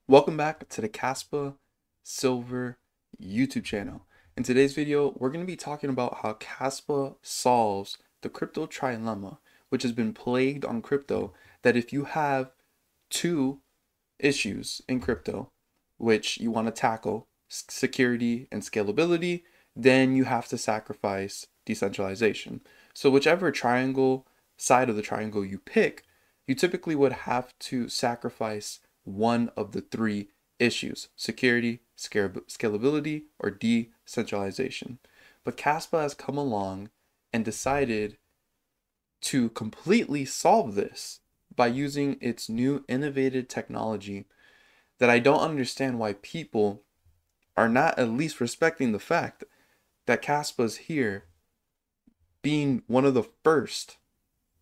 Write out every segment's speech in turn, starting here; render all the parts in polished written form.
Welcome back to the Kaspa Silver YouTube channel. In today's video, we're going to be talking about how Kaspa solves the crypto trilemma, which has been plagued on crypto, that if you have two issues in crypto, which you want to tackle, security and scalability, then you have to sacrifice decentralization. So whichever side of the triangle you pick, you typically would have to sacrifice one of the three issues: security, scalability, or decentralization. But Kaspa has come along and decided to completely solve this by using its new innovative technology that I don't understand why people are not at least respecting the fact that Kaspa's here being one of the first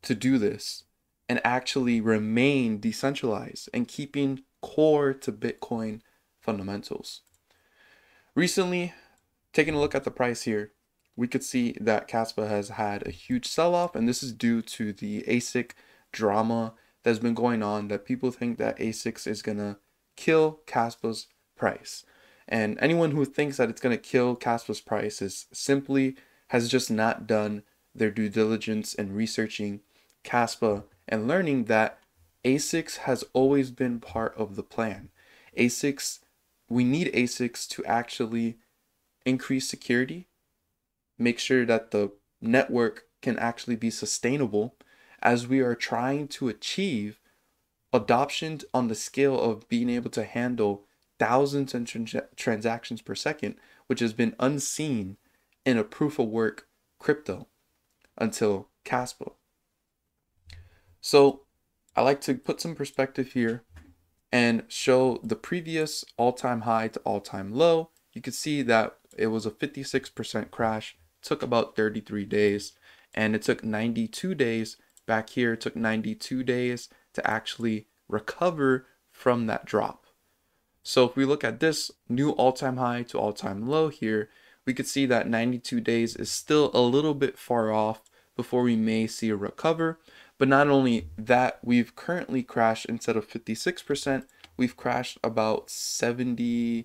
to do this and actually remain decentralized and keeping core to Bitcoin fundamentals. Recently, taking a look at the price here, we could see that Kaspa has had a huge sell-off, and this is due to the ASIC drama that's been going on, that people think that ASICs is gonna kill Kaspa's price. And anyone who thinks that it's gonna kill Kaspa's price has just not done their due diligence in researching Kaspa and learning that ASICs has always been part of the plan. ASICs, we need ASICs to actually increase security, make sure that the network can actually be sustainable as we are trying to achieve adoption on the scale of being able to handle thousands of transactions per second, which has been unseen in a proof of work crypto until Kaspa. So I like to put some perspective here and show the previous all-time high to all-time low. You can see that it was a 56% crash, took about 33 days, and it took 92 days back here. It took 92 days to actually recover from that drop. So if we look at this new all-time high to all-time low here, we could see that 92 days is still a little bit far off before we may see a recover. But not only that, we've currently crashed, instead of 56%, we've crashed about 72%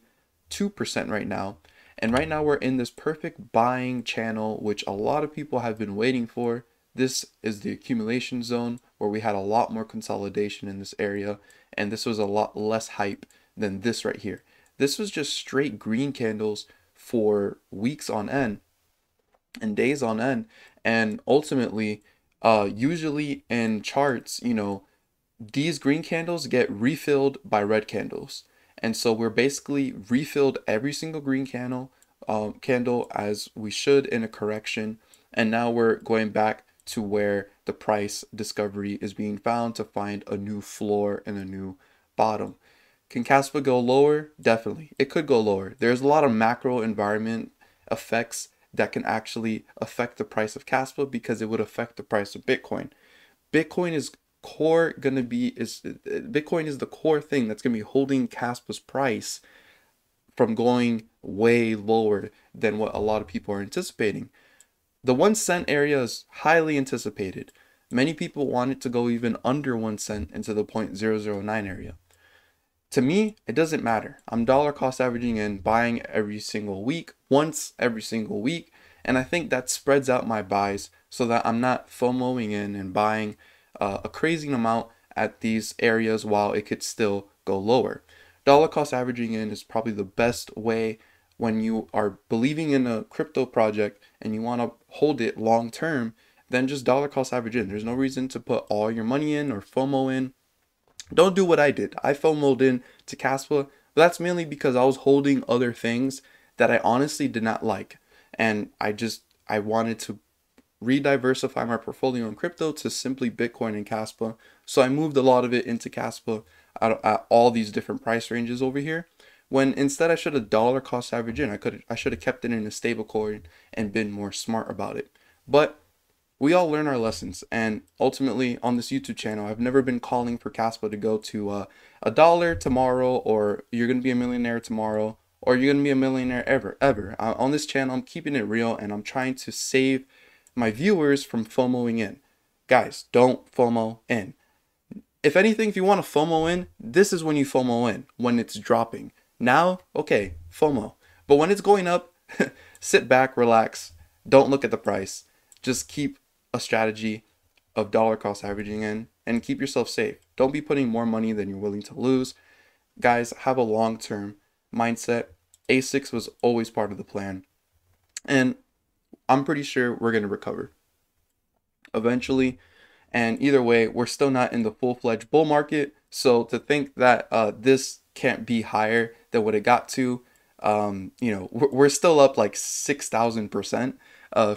right now. And right now we're in this perfect buying channel, which a lot of people have been waiting for. This is the accumulation zone where we had a lot more consolidation in this area, and this was a lot less hype than this right here. This was just straight green candles for weeks on end and days on end, and ultimately usually in charts, these green candles get refilled by red candles. And so we're basically refilled every single green candle as we should in a correction. And now we're going back to where the price discovery is being found to find a new floor and a new bottom. Can Kaspa go lower? Definitely. It could go lower. There's a lot of macro environment effects that can actually affect the price of Kaspa, because it would affect the price of Bitcoin. Bitcoin is Bitcoin is the core thing that's going to be holding Kaspa's price from going way lower than what a lot of people are anticipating. The 1 cent area is highly anticipated. Many people want it to go even under 1 cent into the 0.009 area. To me, it doesn't matter. I'm dollar cost averaging and buying every single week, once every single week. And I think that spreads out my buys so that I'm not FOMOing in and buying a crazy amount at these areas while it could still go lower. Dollar cost averaging in is probably the best way when you are believing in a crypto project and you want to hold it long term. Then just dollar cost average in. There's no reason to put all your money in or FOMO in. Don't do what I did. I FOMO'd in to Kaspa, but that's mainly because I was holding other things that I honestly did not like. And I wanted to re-diversify my portfolio in crypto to simply Bitcoin and Kaspa. So I moved a lot of it into Kaspa at all these different price ranges over here. When instead I should have dollar cost average in. I should have kept it in a stable coin and been more smart about it. But we all learn our lessons, and ultimately on this YouTube channel, I've never been calling for Kaspa to go to $1 tomorrow, or you're gonna be a millionaire tomorrow, or you're gonna be a millionaire ever. On this channel, I'm keeping it real, and I'm trying to save my viewers from FOMOing in. Guys, don't FOMO in. If anything, if you want to FOMO in, this is when you FOMO in, when it's dropping. Now, okay, FOMO. But when it's going up, sit back, relax, don't look at the price. Just keep a strategy of dollar cost averaging in and keep yourself safe. Don't be putting more money than you're willing to lose. Guys, have a long-term mindset. ASICs was always part of the plan. And I'm pretty sure we're going to recover eventually. And either way, we're still not in the full-fledged bull market. So to think that this can't be higher than what it got to, we're still up like 6,000%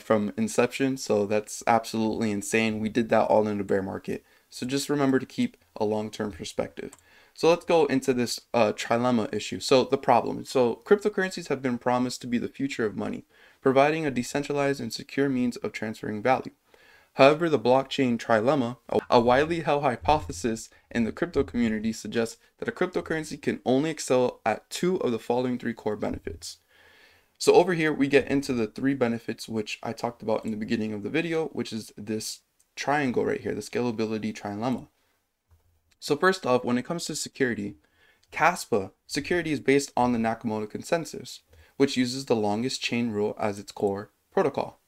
from inception. So that's absolutely insane. We did that all in the bear market. So just remember to keep a long-term perspective. So let's go into this trilemma issue. So the problem. So cryptocurrencies have been promised to be the future of money, providing a decentralized and secure means of transferring value. However, the blockchain trilemma, a widely held hypothesis in the crypto community, suggests that a cryptocurrency can only excel at two of the following three core benefits. So over here, we get into the three benefits which I talked about in the beginning of the video, which is this triangle right here, the scalability trilemma. So first off, when it comes to security, Kaspa security is based on the Nakamoto consensus, which uses the longest chain rule as its core protocol.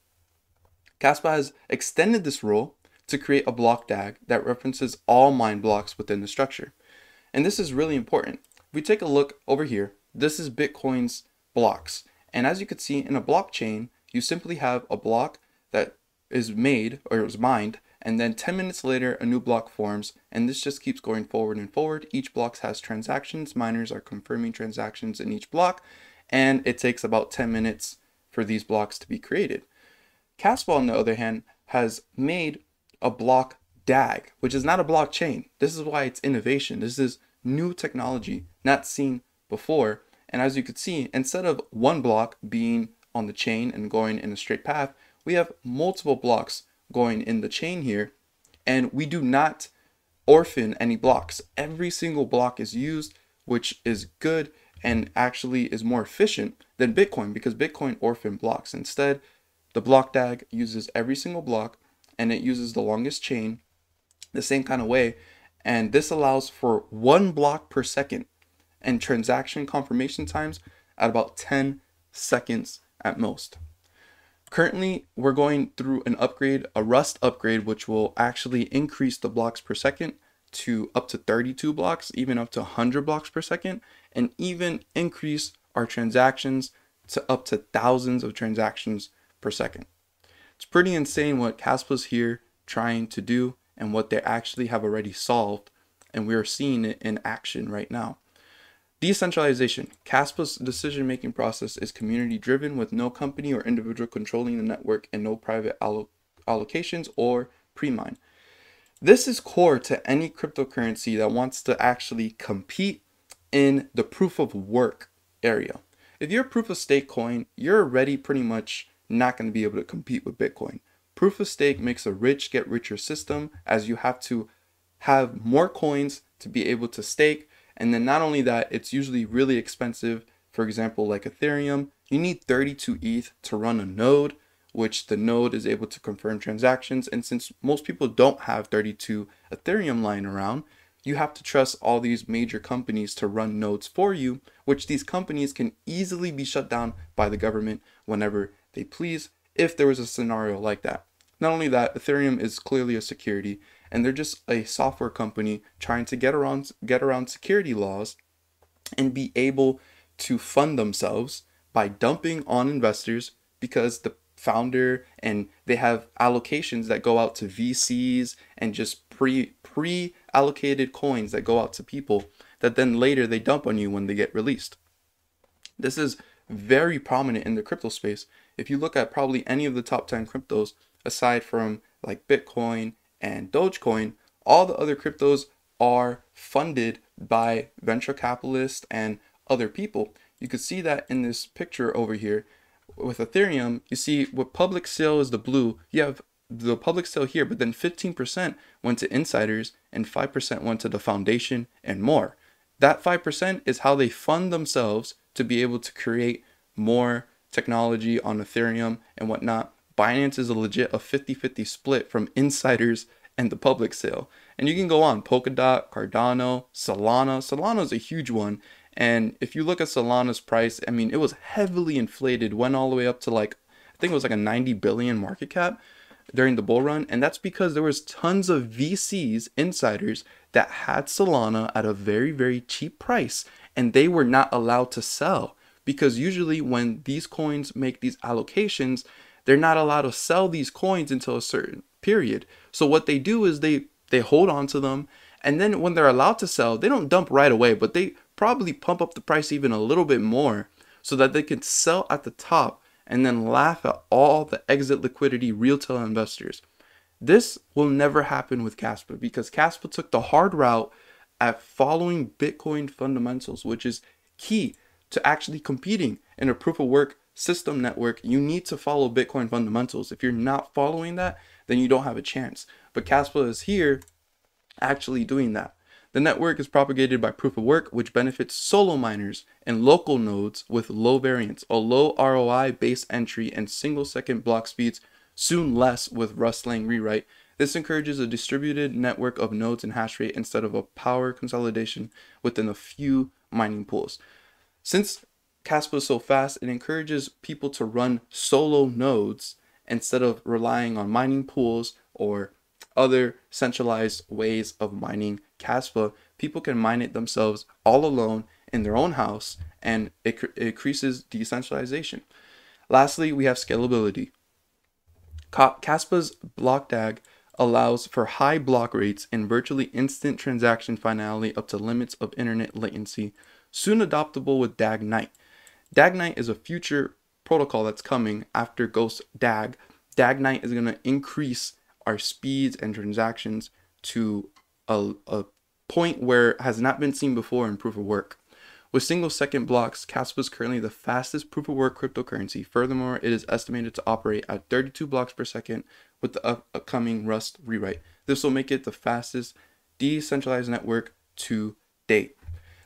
Kaspa has extended this rule to create a block DAG that references all mined blocks within the structure. And this is really important. If we take a look over here, this is Bitcoin's blocks. And as you can see in a blockchain, you simply have a block that is made or is mined, and then 10 minutes later, a new block forms, and this just keeps going forward and forward. Each block has transactions. Miners are confirming transactions in each block, and it takes about 10 minutes for these blocks to be created. Kaspa, on the other hand, has made a block DAG, which is not a blockchain. This is why it's innovation. This is new technology not seen before. And as you can see, instead of one block being on the chain and going in a straight path, we have multiple blocks going in the chain here, and we do not orphan any blocks. Every single block is used, which is good and actually is more efficient than Bitcoin, because Bitcoin orphan blocks. Instead, the block DAG uses every single block, and it uses the longest chain the same kind of way, and this allows for 1 block per second and transaction confirmation times at about 10 seconds at most. Currently, we're going through an upgrade, a Rust upgrade, which will actually increase the blocks per second to up to 32 blocks, even up to 100 blocks per second, and even increase our transactions to up to thousands of transactions per second. It's pretty insane what Kaspa's here trying to do and what they actually have already solved, and we are seeing it in action right now. Decentralization. Kaspa's decision-making process is community-driven, with no company or individual controlling the network and no private allocations or pre-mine. This is core to any cryptocurrency that wants to actually compete in the proof of work area. If you're a proof of stake coin, you're already pretty much not going to be able to compete with Bitcoin. Proof of stake makes a rich get richer system, as you have to have more coins to be able to stake. And then not only that, it's usually really expensive. For example, like Ethereum, you need 32 ETH to run a node, which the node is able to confirm transactions. And since most people don't have 32 Ethereum lying around, you have to trust all these major companies to run nodes for you, which these companies can easily be shut down by the government whenever they please, if there was a scenario like that. Not only that, Ethereum is clearly a security, and they're just a software company trying to get around security laws and be able to fund themselves by dumping on investors, because the founder and they have allocations that go out to VCs and just pre-allocated coins that go out to people that then later they dump on you when they get released. This is very prominent in the crypto space. If you look at probably any of the top 10 cryptos, aside from like Bitcoin and Dogecoin, all the other cryptos are funded by venture capitalists and other people. You could see that in this picture over here with Ethereum. You see what public sale is the blue. You have the public sale here, but then 15% went to insiders and 5% went to the foundation and more. That 5% is how they fund themselves to be able to create more technology on Ethereum and whatnot. Binance is a legit 50-50 split from insiders and the public sale. And you can go on Polkadot, Cardano, Solana. Solana is a huge one. And if you look at Solana's price, I mean, it was heavily inflated, went all the way up to like, I think it was like a 90 billion market cap during the bull run. And that's because there was tons of VCs, insiders, that had Solana at a very, very cheap price, and they were not allowed to sell, because usually when these coins make these allocations, they're not allowed to sell these coins until a certain period. So what they do is they hold on to them, and then when they're allowed to sell, they don't dump right away, but they probably pump up the price even a little bit more so that they can sell at the top and then laugh at all the exit liquidity retail investors. This will never happen with Kaspa, because Kaspa took the hard route at following Bitcoin fundamentals, which is key to actually competing in a proof of work system network. You need to follow Bitcoin fundamentals. If you're not following that, then you don't have a chance. But Kaspa is here actually doing that. The network is propagated by proof of work, which benefits solo miners and local nodes with low variance, a low ROI base entry, and single-second block speeds, soon less with rustling rewrite. This encourages a distributed network of nodes and hash rate instead of a power consolidation within a few mining pools. Since Kaspa is so fast, it encourages people to run solo nodes instead of relying on mining pools or other centralized ways of mining Kaspa. People can mine it themselves all alone in their own house, and it increases decentralization. Lastly, we have scalability. Kaspa's block DAG allows for high block rates and virtually instant transaction finality up to limits of internet latency, soon adoptable with DAG-Night. DAG-Night is a future protocol that's coming after Ghost DAG. DAG-Night is going to increase our speeds and transactions to a point where it has not been seen before in proof of work. With single-second blocks, Kaspa is currently the fastest proof of work cryptocurrency. Furthermore, it is estimated to operate at 32 blocks per second with the upcoming Rust rewrite. This will make it the fastest decentralized network to date.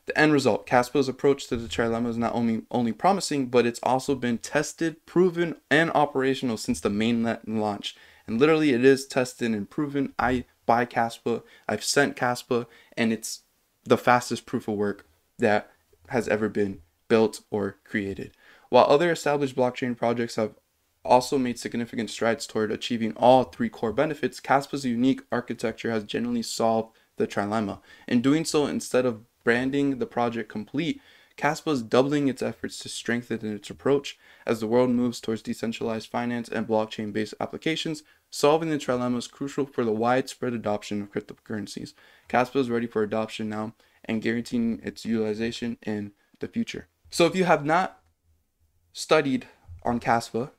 The end result: Kaspa's approach to the Trilemma is not only promising, but it's also been tested, proven, and operational since the mainnet launch. And literally, it is tested and proven. I buy Kaspa, I've sent Kaspa, and it's the fastest proof of work that has ever been built or created. While other established blockchain projects have also made significant strides toward achieving all three core benefits, Kaspa's unique architecture has generally solved the trilemma. In doing so, instead of branding the project complete, Kaspa is doubling its efforts to strengthen its approach. As the world moves towards decentralized finance and blockchain-based applications, solving the trilemma is crucial for the widespread adoption of cryptocurrencies. Kaspa is ready for adoption now and guaranteeing its utilization in the future. So if you have not studied on Kaspa,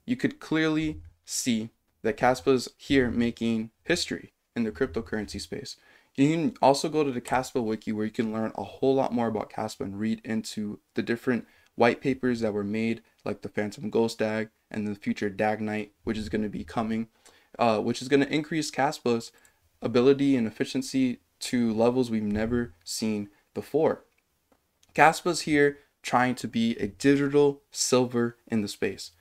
you could clearly see that Kaspa is here making history in the cryptocurrency space. You can also go to the Kaspa wiki, where you can learn a whole lot more about Kaspa and read into the different white papers that were made, like the Phantom Ghost DAG and the future DAG-Night, which is going to be coming, which is going to increase Kaspa's ability and efficiency to levels we've never seen before. Kaspa's here trying to be a digital silver in the space.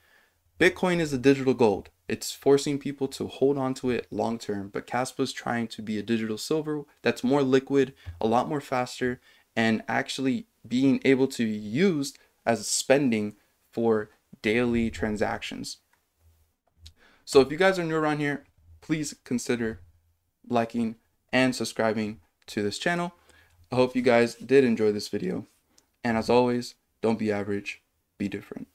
Bitcoin is a digital gold. It's forcing people to hold on to it long term, but Kaspa is trying to be a digital silver that's more liquid, a lot more faster, and actually being able to be used as spending for daily transactions. So if you guys are new around here, please consider liking and subscribing to this channel. I hope you guys did enjoy this video. And as always, don't be average, be different.